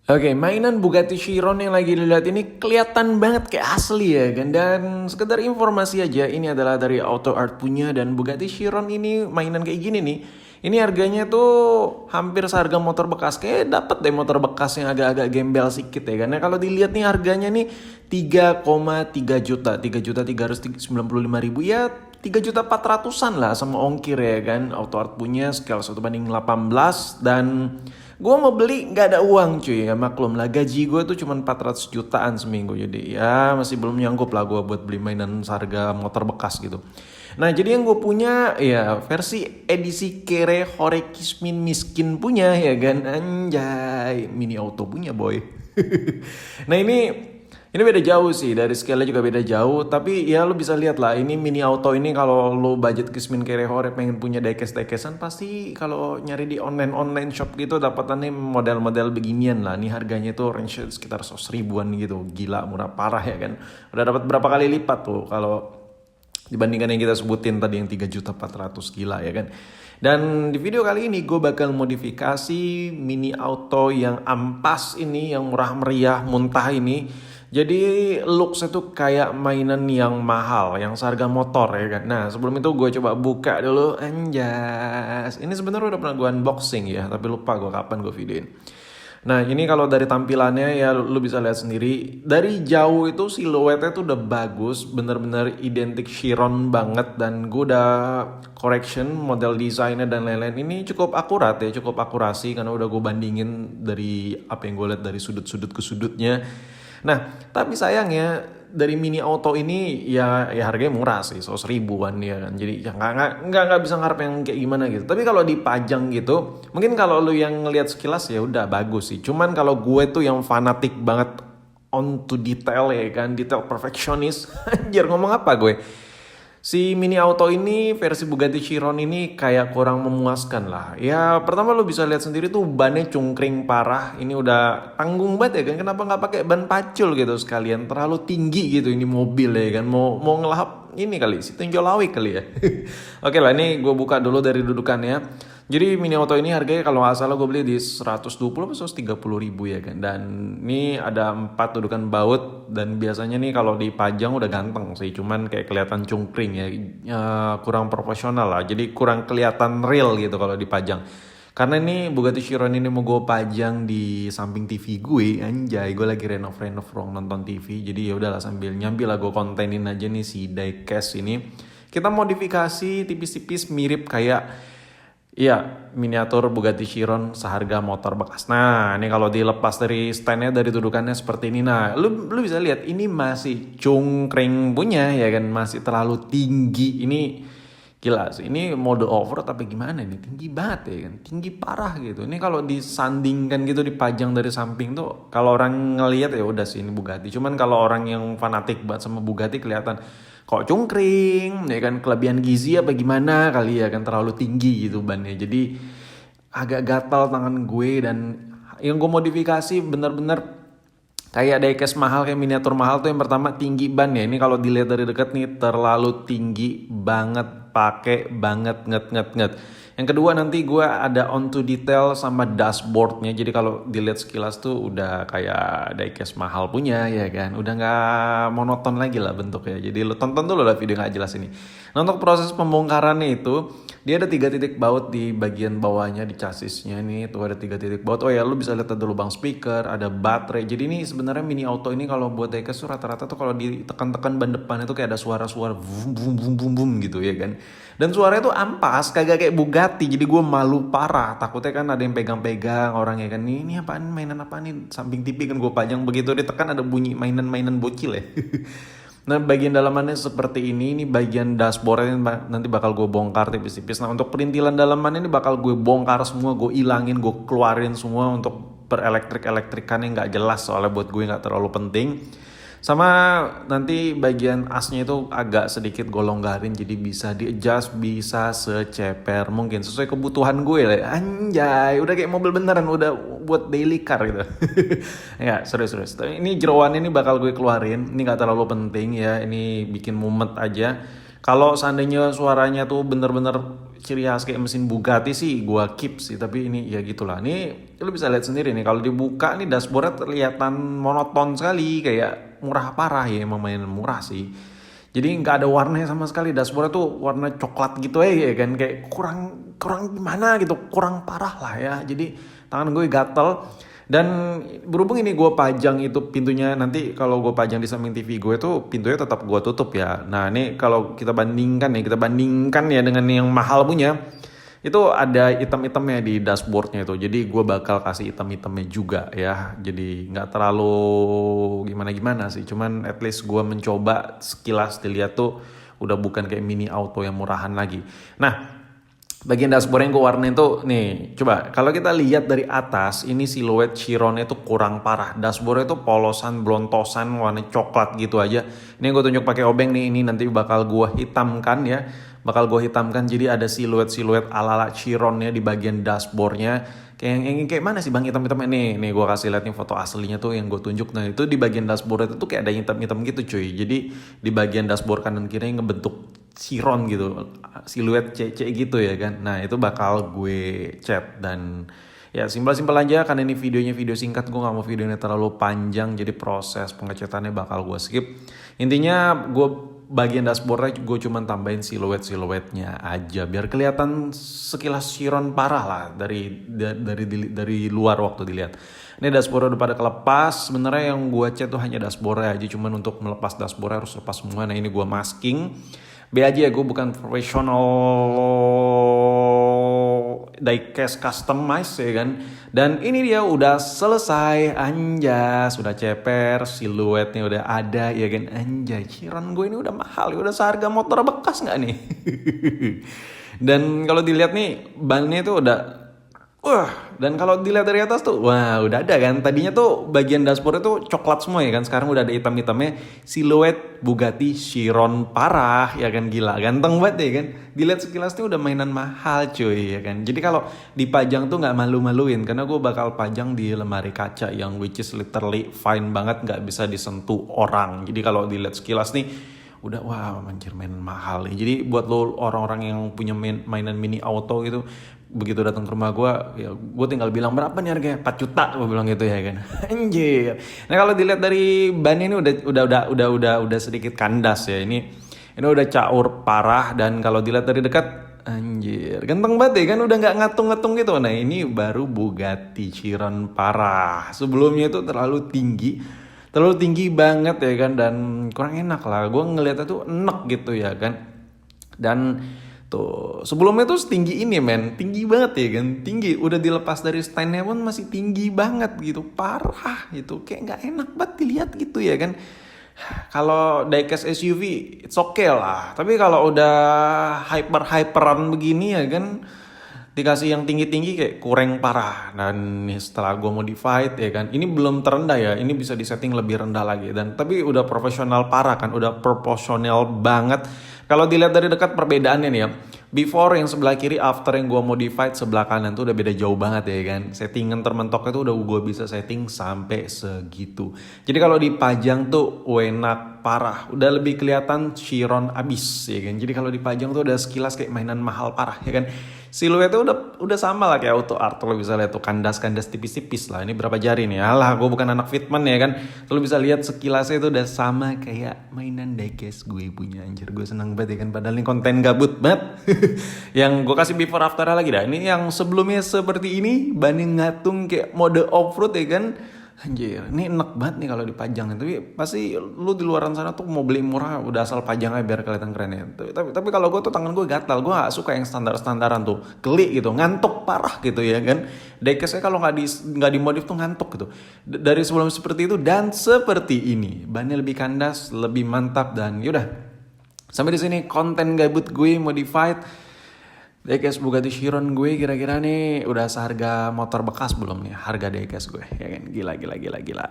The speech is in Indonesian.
Oke, mainan Bugatti Chiron yang lagi dilihat ini kelihatan banget kayak asli ya kan. Dan sekedar informasi aja, ini adalah dari Auto Art punya dan Bugatti Chiron ini mainan kayak gini nih. Ini harganya tuh hampir seharga motor bekas. Kayak dapet deh motor bekas yang agak-agak gembel sedikit ya. Karena kalau dilihat nih harganya nih 3,3 juta. 3.395.000 ya, 3.400.000-an lah sama ongkir ya kan. Auto Art punya scale 1:18 dan gue mau beli nggak ada uang cuy, ya maklum lah gaji gue tuh cuma 400 jutaan seminggu, jadi ya masih belum nyanggup lah gue buat beli mainan seharga motor bekas gitu. Nah jadi yang gue punya ya versi edisi Kere Hore Kismin Miskin punya ya kan, anjay mini auto punya boy. Nah ini beda jauh sih, dari scale juga beda jauh, tapi ya lu bisa lihat lah ini mini auto ini kalau lu budget Kismin Kere Hore pengen punya diecast-diecasan pasti kalau nyari di online shop gitu dapatannya model-model beginian lah. Nih harganya tuh range sekitar 100 ribuan gitu, gila murah parah ya kan. Udah dapat berapa kali lipat tuh kalau dibandingkan yang kita sebutin tadi yang 3.400.000, gila ya kan. Dan di video kali ini gue bakal modifikasi mini auto yang ampas ini, yang murah meriah muntah ini. Jadi looks itu kayak mainan yang mahal, yang seharga motor ya kan. Nah sebelum itu gue coba buka dulu, anjas. Ini sebenarnya udah pernah gue unboxing ya, tapi lupa gue kapan gue videoin. Nah ini kalau dari tampilannya ya lu bisa lihat sendiri. Dari jauh itu siluetnya tuh udah bagus, bener-bener identik Chiron banget. Dan gue udah correction model desainnya dan lain-lain. Ini cukup akurat ya, cukup akurasi karena udah gue bandingin dari apa yang gue lihat dari sudut-sudut ke sudutnya. Nah tapi sayangnya dari mini auto ini ya harganya murah sih, 100 ribuan ya kan. Jadi ya nggak bisa ngarep yang kayak gimana gitu. Tapi kalau dipajang gitu, mungkin kalau lu yang ngelihat sekilas ya udah bagus sih. Cuman kalau gue tuh yang fanatik banget on to detail ya kan, detail perfectionist. Anjir ngomong apa gue? Si mini auto ini versi Bugatti Chiron ini kayak kurang memuaskan lah. Ya pertama lo bisa lihat sendiri tuh bannya cungkring parah. Ini udah tanggung banget ya kan. Kenapa nggak pakai ban pacul gitu sekalian? Terlalu tinggi gitu ini mobil ya kan. Mau ngelahap ini kali, si Tenjolawik kali ya. Oke lah, ini gue buka dulu dari dudukannya. Jadi mini auto ini harganya kalau nggak salah gue beli di 120 atau 130 ribu ya kan. Dan ini ada 4 dudukan baut. Dan biasanya nih kalau dipajang udah ganteng sih. Cuman kayak kelihatan cungkring ya, kurang proporsional lah. Jadi kurang kelihatan real gitu kalau dipajang. Karena ini Bugatti Chiron ini mau gue pajang di samping TV gue, anjay gue lagi renov nonton TV. Jadi ya udahlah sambil nyambil lah gue kontenin aja nih si diecast ini. Kita modifikasi tipis-tipis mirip kayak iya, miniatur Bugatti Chiron seharga motor bekas. Nah, ini kalau dilepas dari standnya, dari dudukannya seperti ini. Nah, lu bisa lihat ini masih cungkring punya ya kan, masih terlalu tinggi. Ini gila sih. Ini mode over tapi gimana nih? Tinggi banget ya kan, tinggi parah gitu. Ini kalau disandingkan gitu dipajang dari samping tuh, kalau orang ngelihat ya udah sih ini Bugatti. Cuman kalau orang yang fanatik banget sama Bugatti kelihatan kok cungkring ya kan, kelebihan gizi apa gimana kali ya kan, terlalu tinggi gitu bannya, jadi agak gatal tangan gue. Dan yang gue modifikasi bener-bener kayak diecast mahal, kayak miniatur mahal tuh yang pertama tinggi ban ya. Ini kalau dilihat dari dekat nih terlalu tinggi banget, pakai banget nget. Yang kedua nanti gue ada on to detail sama dashboardnya. Jadi kalau dilihat sekilas tuh udah kayak diecast mahal punya ya kan. Udah nggak monoton lagi lah bentuknya. Jadi lo tonton dulu lah video nggak jelas ini. Nah untuk proses pembongkarannya itu dia ada 3 titik baut di bagian bawahnya di chassisnya nih. Tuh ada 3 titik baut. Oh ya lu bisa lihat ada lubang speaker, ada baterai. Jadi ini sebenarnya mini auto ini kalau buat diecast tuh rata-rata tuh kalau ditekan-tekan ban depan itu kayak ada suara-suara boom boom boom boom boom gitu ya kan. Dan suaranya tuh ampas, kagak kayak Bugatti. Jadi gue malu parah. Takutnya kan ada yang pegang-pegang orang ya kan. Ini apaan, mainan apa nih? Samping TV kan gue pajang, begitu ditekan ada bunyi mainan-mainan bocil ya. Nah bagian dalamannya seperti ini. Ini bagian dashboardnya nanti bakal gue bongkar tipis-tipis. Nah untuk perintilan dalamannya ini bakal gue bongkar semua. Gue ilangin, gue keluarin semua untuk berelektrik-elektrikannya nggak jelas. Soalnya buat gue nggak terlalu penting. Sama nanti bagian asnya itu agak sedikit gue longgarin, jadi bisa di-adjust, bisa seceper mungkin sesuai kebutuhan gue lah. Anjay, udah kayak mobil beneran, udah buat daily car gitu. Ya, serius. Ini jeroan ini bakal gue keluarin, ini gak terlalu penting ya, ini bikin mumet aja. Kalau seandainya suaranya tuh bener-bener ciri khas kayak mesin Bugatti sih gua keep sih, tapi ini ya gitulah. Ini lu bisa lihat sendiri nih, kalau dibuka nih dashboardnya kelihatan monoton sekali, kayak murah parah ya, emang mainan murah sih. Jadi nggak ada warnanya sama sekali, dashboardnya tuh warna coklat gitu ya kan, kayak kurang kurang gimana gitu, kurang parah lah ya. Jadi tangan gue gatel. Dan berhubung ini gue pajang itu pintunya, nanti kalau gue pajang di samping TV gue tuh pintunya tetap gue tutup ya. Nah ini kalau kita bandingkan ya dengan yang mahal punya, itu ada item-itemnya di dashboardnya itu. Jadi gue bakal kasih item-itemnya juga ya. Jadi nggak terlalu gimana-gimana sih. Cuman at least gue mencoba sekilas dilihat tuh udah bukan kayak mini auto yang murahan lagi. Nah, bagian dashboard yang gue warnain tuh nih, coba kalau kita lihat dari atas, ini siluet Chironnya tuh kurang parah. Dashboardnya tuh polosan, blontosan, warna coklat gitu aja. Ini yang gue tunjuk pakai obeng nih, ini nanti bakal gue hitamkan ya. Jadi ada siluet-siluet ala-ala Chironnya di bagian dashboardnya. Kayak mana sih bang hitam-hitamnya nih gue kasih lihat nih foto aslinya tuh yang gue tunjuk. Nah itu di bagian dashboard itu tuh kayak ada hitam-hitam gitu cuy. Jadi di bagian dashboard kanan kiri ngebentuk Chiron gitu, siluet C gitu ya kan. Nah itu bakal gue cat, dan ya simpel-simpel aja karena ini video singkat, gue gak mau videonya terlalu panjang, jadi proses pengecatannya bakal gue skip. Intinya gue bagian dashboardnya gue cuman tambahin siluetnya aja biar kelihatan sekilas Chiron parah lah dari luar waktu dilihat. Ini dashboard udah pada kelepas. Sebenarnya yang gue cat tuh hanya dashboardnya aja, cuman untuk melepas dashboardnya harus lepas semua. Nah ini gue masking. Be aja ya, gue bukan profesional diecast customize ya kan. Dan ini dia udah selesai, anjas, udah ceper, siluetnya udah ada ya kan. Anjay, Chiron gue ini udah mahal, udah seharga motor bekas nggak nih? Dan kalau dilihat nih bannya itu udah dan kalau dilihat dari atas tuh, wah udah ada kan. Tadinya tuh bagian dashboard itu coklat semua ya kan. Sekarang udah ada hitam-hitamnya, siluet Bugatti Chiron parah ya kan, gila. Ganteng banget ya kan. Dilihat sekilas tuh udah mainan mahal cuy ya kan. Jadi kalau dipajang tuh gak malu-maluin, karena gue bakal pajang di lemari kaca yang which is literally fine banget, gak bisa disentuh orang. Jadi kalau dilihat sekilas nih, udah wah anjir mainan mahal nih. Jadi buat lo orang-orang yang punya mainan mini auto gitu, begitu datang ke rumah gue, ya gue tinggal bilang berapa nih harganya, 4 juta gue bilang gitu ya kan. Anjir. Nah kalau dilihat dari ban ini udah sedikit kandas ya. Ini udah caur parah, dan kalau dilihat dari dekat, anjir ganteng banget ya kan, udah nggak ngatung-ngatung gitu. Nah ini baru Bugatti Chiron parah. Sebelumnya itu terlalu tinggi banget ya kan, dan kurang enak lah. Gue ngeliatnya tuh enak gitu ya kan. Dan tuh sebelumnya tuh setinggi ini men, tinggi banget ya kan, tinggi. Udah dilepas dari standnya pun masih tinggi banget gitu, parah itu, kayak nggak enak banget dilihat gitu ya kan. Kalau diecast SUV it's okay lah, tapi kalau udah hyperan begini ya kan, dikasih yang tinggi-tinggi kayak kurang parah. Dan setelah gue modified ya kan, ini belum terendah ya, ini bisa disetting lebih rendah lagi. Dan tapi udah profesional parah kan, udah proporsional banget. Kalau dilihat dari dekat perbedaannya nih ya, before yang sebelah kiri, after yang gue modified sebelah kanan tuh udah beda jauh banget ya kan. Settingan termentoknya tuh udah gue bisa setting sampai segitu. Jadi kalau dipajang tuh enak parah, udah lebih kelihatan Chiron abis ya kan. Jadi kalau dipajang tuh udah sekilas kayak mainan mahal parah ya kan. Siluetnya udah sama lah kayak auto art. Lo bisa lihat tuh kandas-kandas tipis-tipis lah. Ini berapa jari nih? Alah, gue bukan anak fitman ya kan. Lo bisa lihat sekilasnya itu udah sama kayak mainan diecast gue punya. Anjir, gue seneng banget ya kan. Padahal ini konten gabut banget. Yang gue kasih before after lagi dah. Ini yang sebelumnya seperti ini, banding ngatung kayak mode off-road ya kan. Anjir, ini enak banget nih kalau dipajang. Tapi pasti lu di luaran sana tuh mau beli murah udah asal pajang aja biar kelihatan keren ya. Tapi kalau gue tuh tangan gue gatal, gue gak suka yang standar-standaran tuh, geli gitu, ngantuk parah gitu ya kan. Diecastnya kalau nggak dimodif tuh ngantuk gitu. Dari sebelum seperti itu dan seperti ini, bannya lebih kandas, lebih mantap. Dan yaudah, sampai di sini konten gabut gue modified diecast Bugatti Chiron gue. Kira-kira nih udah seharga motor bekas belum nih harga diecast gue ya kan. Gila.